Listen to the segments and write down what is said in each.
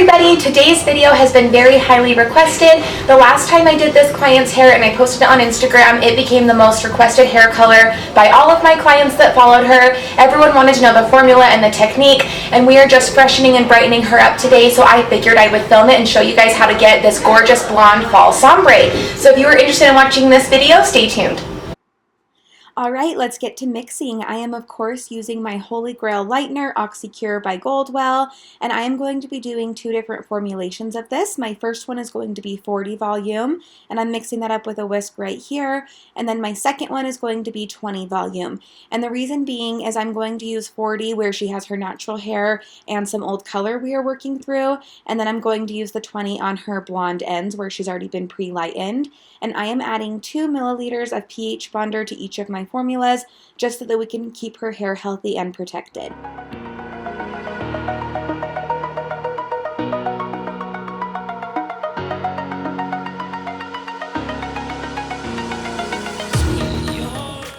everybody, today's video has been very highly requested. The last time I did this client's hair and I posted it on Instagram, it became the most requested hair color by all of my clients that followed her. Everyone wanted to know the formula and the technique, and we are just freshening and brightening her up today, so I figured I would film it and show you guys how to get this gorgeous blonde fall sombre. So if you are interested in watching this video, stay tuned. Alright, let's get to mixing. I am of course using my Holy Grail Lightener Oxycur by Goldwell, and I am going to be doing two different formulations of this. My first one is going to be 40 volume, and I'm mixing that up with a whisk right here, and then my second one is going to be 20 volume. And the reason being is I'm going to use 40 where she has her natural hair and some old color we are working through, and then I'm going to use the 20 on her blonde ends where she's already been pre-lightened. And I am adding 2 milliliters of pH bonder to each of my formulas just so that we can keep her hair healthy and protected.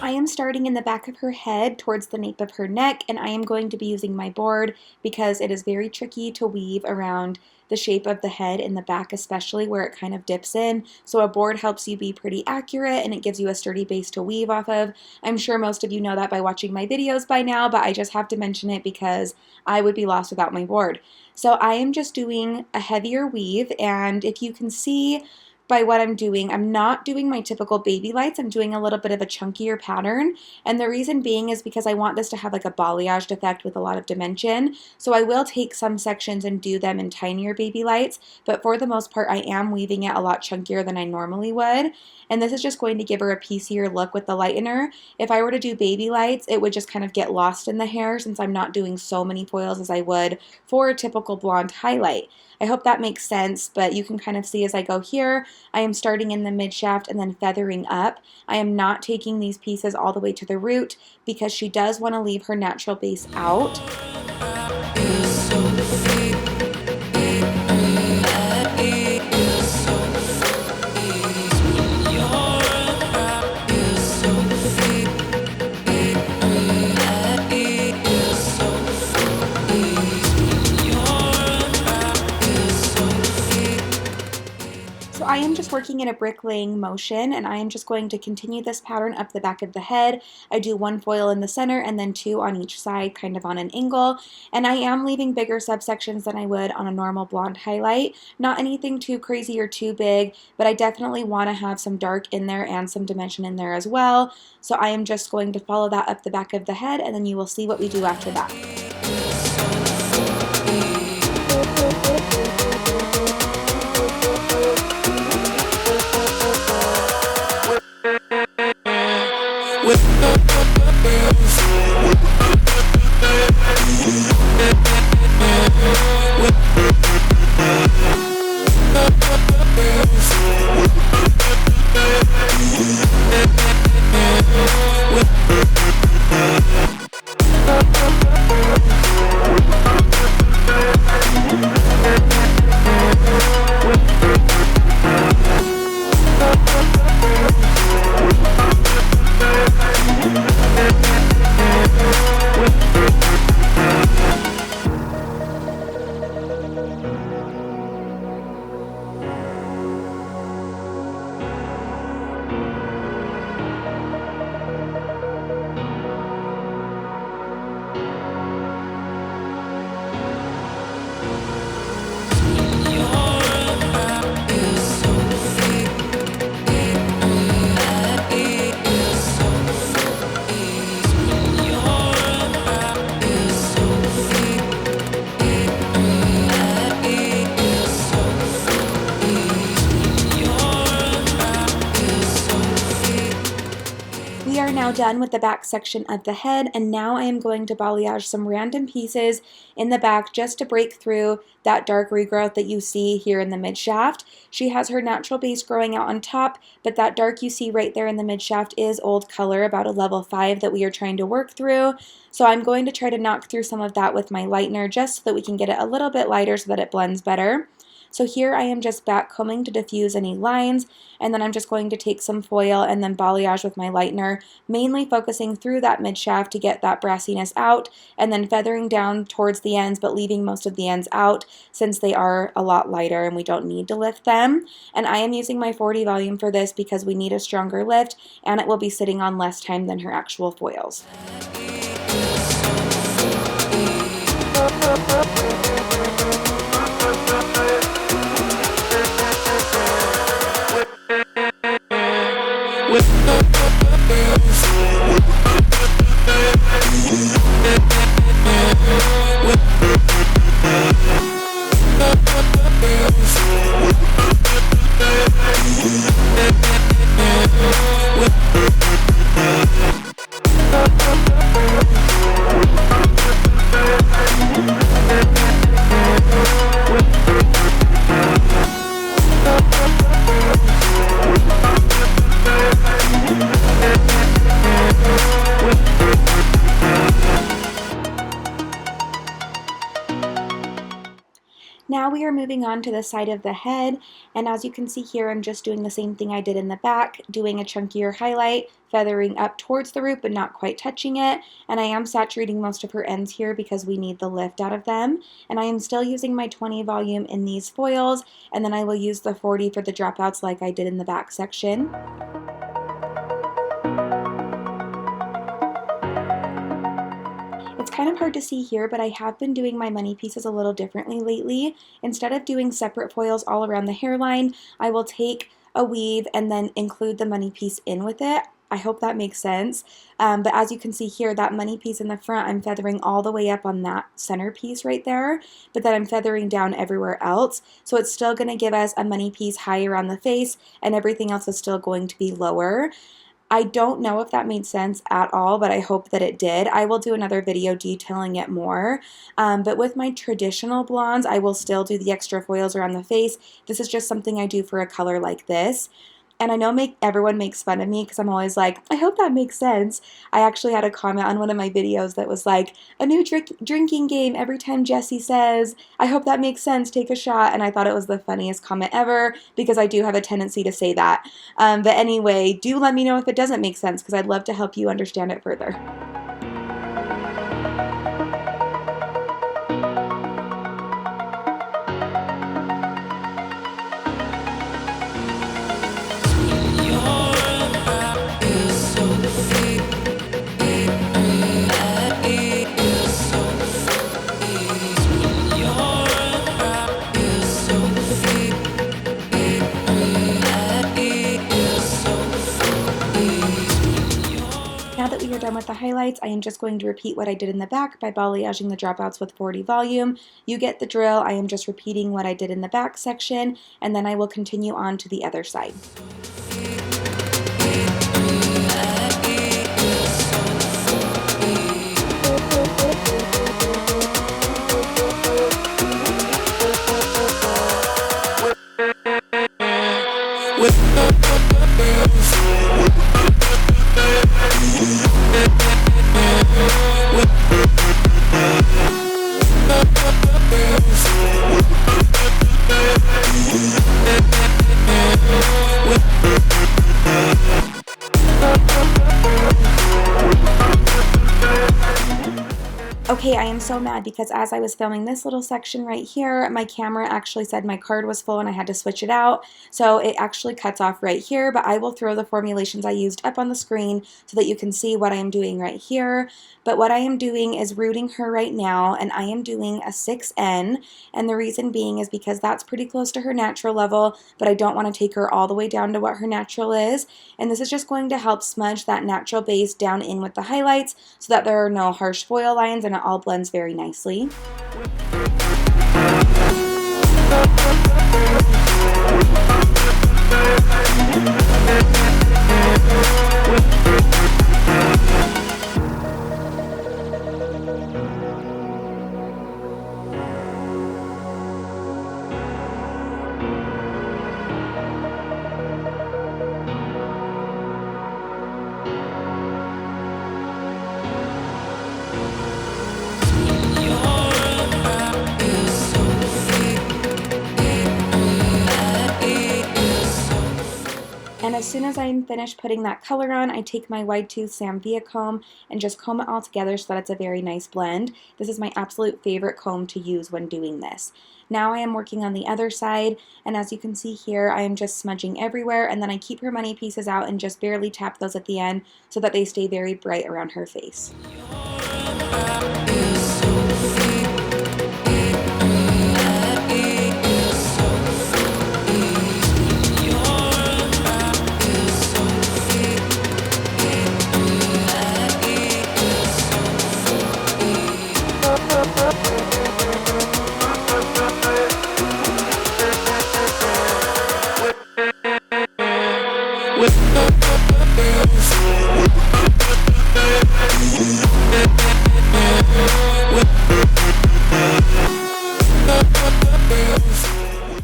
I am starting in the back of her head towards the nape of her neck, and I am going to be using my board because it is very tricky to weave around the shape of the head in the back, especially where it kind of dips in. So a board helps you be pretty accurate and it gives you a sturdy base to weave off of. I'm sure most of you know that by watching my videos by now, but I just have to mention it because I would be lost without my board. So I am just doing a heavier weave, and if you can see by what I'm doing, I'm not doing my typical baby lights. I'm doing a little bit of a chunkier pattern, and the reason being is because I want this to have like a balayaged effect with a lot of dimension. So I will take some sections and do them in tinier baby lights, but for the most part I am weaving it a lot chunkier than I normally would, and this is just going to give her a piecier look with the lightener. If I were to do baby lights, it would just kind of get lost in the hair since I'm not doing so many foils as I would for a typical blonde highlight. I hope that makes sense, but you can kind of see as I go here, I am starting in the mid shaft and then feathering up. I am not taking these pieces all the way to the root because she does want to leave her natural base out. I am just working in a bricklaying motion, and I am just going to continue this pattern up the back of the head. I do 1 foil in the center and then 2 on each side, kind of on an angle, and I am leaving bigger subsections than I would on a normal blonde highlight. Not anything too crazy or too big, but I definitely want to have some dark in there and some dimension in there as well. So I am just going to follow that up the back of the head, and then you will see what we do after that. We are now done with the back section of the head, and now I am going to balayage some random pieces in the back just to break through that dark regrowth that you see here in the mid shaft. She has her natural base growing out on top, but that dark you see right there in the mid shaft is old color, about a level 5 that we are trying to work through. So I'm going to try to knock through some of that with my lightener just so that we can get it a little bit lighter so that it blends better. So here I am just back combing to diffuse any lines, and then I'm just going to take some foil and then balayage with my lightener, mainly focusing through that midshaft to get that brassiness out, and then feathering down towards the ends but leaving most of the ends out since they are a lot lighter and we don't need to lift them. And I am using my 40 volume for this because we need a stronger lift and it will be sitting on less time than her actual foils. Now we are moving on to the side of the head, and as you can see here, I'm just doing the same thing I did in the back, doing a chunkier highlight, feathering up towards the root but not quite touching it, and I am saturating most of her ends here because we need the lift out of them. And I am still using my 20 volume in these foils, and then I will use the 40 for the dropouts like I did in the back section. It's kind of hard to see here, but I have been doing my money pieces a little differently lately. Instead of doing separate foils all around the hairline, I will take a weave and then include the money piece in with it. I hope that makes sense. But as you can see here, that money piece in the front, I'm feathering all the way up on that center piece right there, but then I'm feathering down everywhere else. So it's still going to give us a money piece high around the face, and everything else is still going to be lower. I don't know if that made sense at all, but I hope that it did. I will do another video detailing it more. But with my traditional blondes, I will still do the extra foils around the face. This is just something I do for a color like this. And I know everyone makes fun of me because I'm always like, I hope that makes sense. I actually had a comment on one of my videos that was like, a new drinking game every time Jessi says, I hope that makes sense, take a shot. And I thought it was the funniest comment ever because I do have a tendency to say that. But anyway, do let me know if it doesn't make sense because I'd love to help you understand it further. Now that we are done with the highlights, I am just going to repeat what I did in the back by balayaging the dropouts with 40 volume. You get the drill. I am just repeating what I did in the back section, and then I will continue on to the other side. Okay, I am so mad because as I was filming this little section right here, my camera actually said my card was full and I had to switch it out. So it actually cuts off right here, but I will throw the formulations I used up on the screen so that you can see what I am doing right here. But what I am doing is rooting her right now, and I am doing a 6N, and the reason being is because that's pretty close to her natural level, but I don't want to take her all the way down to what her natural is. And this is just going to help smudge that natural base down in with the highlights so that there are no harsh foil lines and it all blends very nicely. And as soon as I'm finished putting that color on, I take my wide tooth Samvia comb and just comb it all together so that it's a very nice blend. This is my absolute favorite comb to use when doing this. Now I am working on the other side, and as you can see here, I am just smudging everywhere, and then I keep her money pieces out and just barely tap those at the end so that they stay very bright around her face.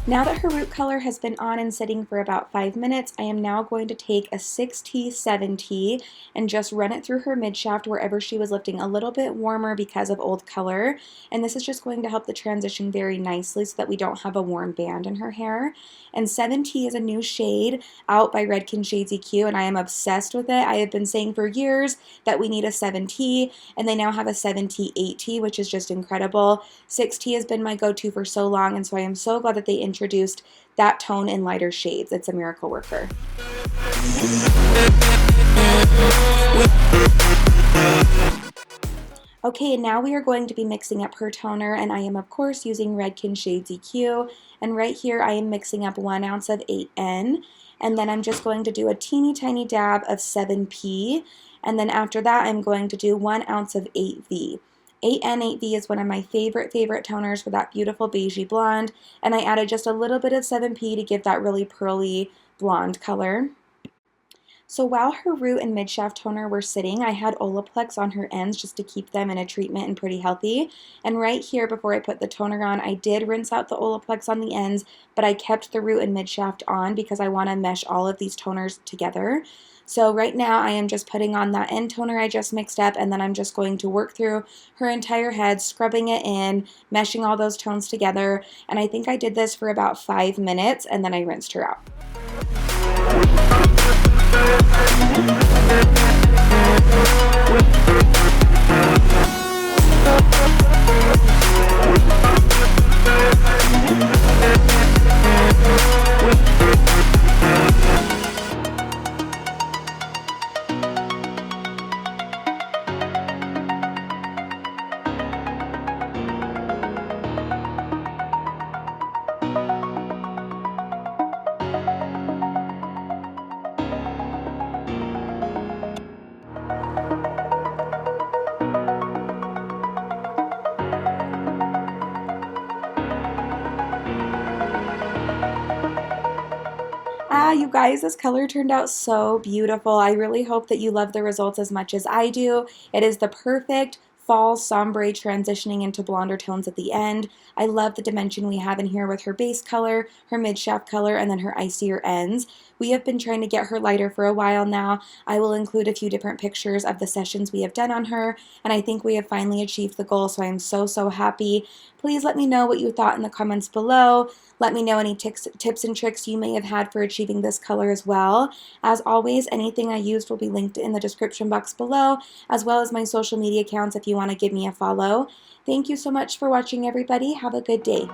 Now that her root color has been on and sitting for about 5 minutes, I am now going to take a 6T, 7T and just run it through her midshaft wherever she was lifting a little bit warmer because of old color. And this is just going to help the transition very nicely so that we don't have a warm band in her hair. And 7T is a new shade out by Redken Shades EQ, and I am obsessed with it. I have been saying for years that we need a 7T, and they now have a 7T 8T, which is just incredible. 6T has been my go-to for so long, and so I am so glad that they introduced that tone in lighter shades. It's a miracle worker. Okay, and now we are going to be mixing up her toner, and I am of course using Redken Shades EQ, and right here I am mixing up 1 ounce of 8N, and then I'm just going to do a teeny tiny dab of 7P, and then after that I'm going to do 1 ounce of 8V. 8N 8V is one of my favorite toners for that beautiful beigey blonde, and I added just a little bit of 7P to give that really pearly blonde color. So while her root and midshaft toner were sitting, I had Olaplex on her ends just to keep them in a treatment and pretty healthy. And right here, before I put the toner on, I did rinse out the Olaplex on the ends, but I kept the root and midshaft on because I want to mesh all of these toners together. So right now I am just putting on that end toner I just mixed up, and then I'm just going to work through her entire head, scrubbing it in, meshing all those tones together. And I think I did this for about 5 minutes, and then I rinsed her out. You guys, this color turned out so beautiful. I really hope that you love the results as much as I do. It is the perfect fall sombre transitioning into blonder tones at the end. I love the dimension we have in here with her base color, her midshaft color, and then her icier ends. We have been trying to get her lighter for a while now. I will include a few different pictures of the sessions we have done on her, and I think we have finally achieved the goal, so I am so happy. Please let me know what you thought in the comments below. Let me know any tips and tricks you may have had for achieving this color as well. As always, anything I used will be linked in the description box below, as well as my social media accounts if you want to give me a follow. Thank you so much for watching, everybody. Have a good day.